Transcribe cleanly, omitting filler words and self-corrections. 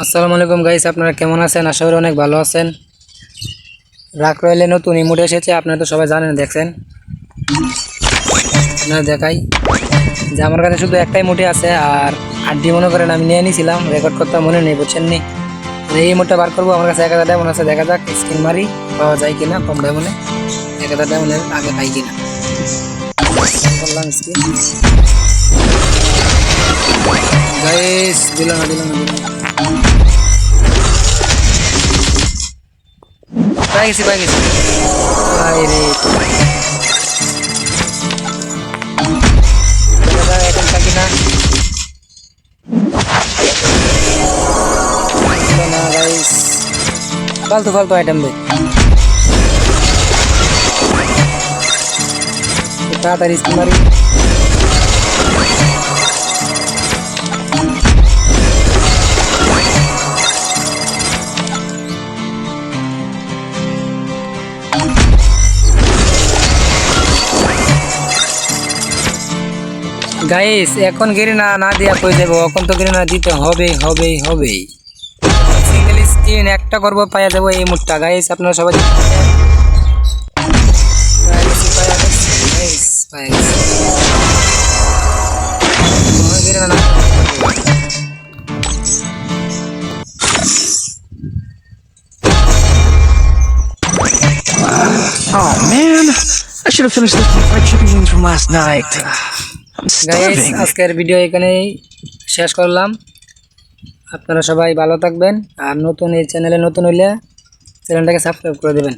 আসসালামু আলাইকুম গাইস, আপনারা কেমন আছেন? আশা করি অনেক ভালো আছেন। রাক রয়েলে নতুন ইমোট এসেছে, আপনারা তো সবাই জানেন, দেখছেন। আপনারা দেখাই যে আমার কাছে শুধু একটাই ইমোটই আছে, আর আড্ডি মনে করেন আমি নিয়ে নিয়েছিলাম, রেকর্ড করতে মনে নেই, বুঝছেন নি। এই ইমোটটা বার করবো, আমার কাছে 1000 ডায়মন্ড আছে, দেখা যাক স্ক্রিন মারি পাওয়া যায় কিনা। কম ডায়মন্ডে 1000 ডায়মন্ডের আগে পাই কিনা। করলাম স্ক্রিন গাইস, দিলাম না। পাই গেছি ভাই রে। এখন থাকি না গাইস, ফালতু আইটেম দে, তাড়াতাড়ি স্কিন মারি। গাইস এখন গেরিনা না দিয়া কই যাবো, এখন তো গেরিনা দিতে হবে। সিঙ্গেল স্ক্রিন একটা করবো, পাইয়া যাবো এই মুডটা। গাইস আপনারা সবাই Oh man, I should have finished the fried chicken wings from last night. I'm guys starving. আজকের ভিডিও এখানেই শেষ করলাম। আপনারা সবাই ভালো থাকবেন, আর নতুন এই চ্যানেলে নতুন হইলে চ্যানেলটাকে সাবস্ক্রাইব করে দেবেন।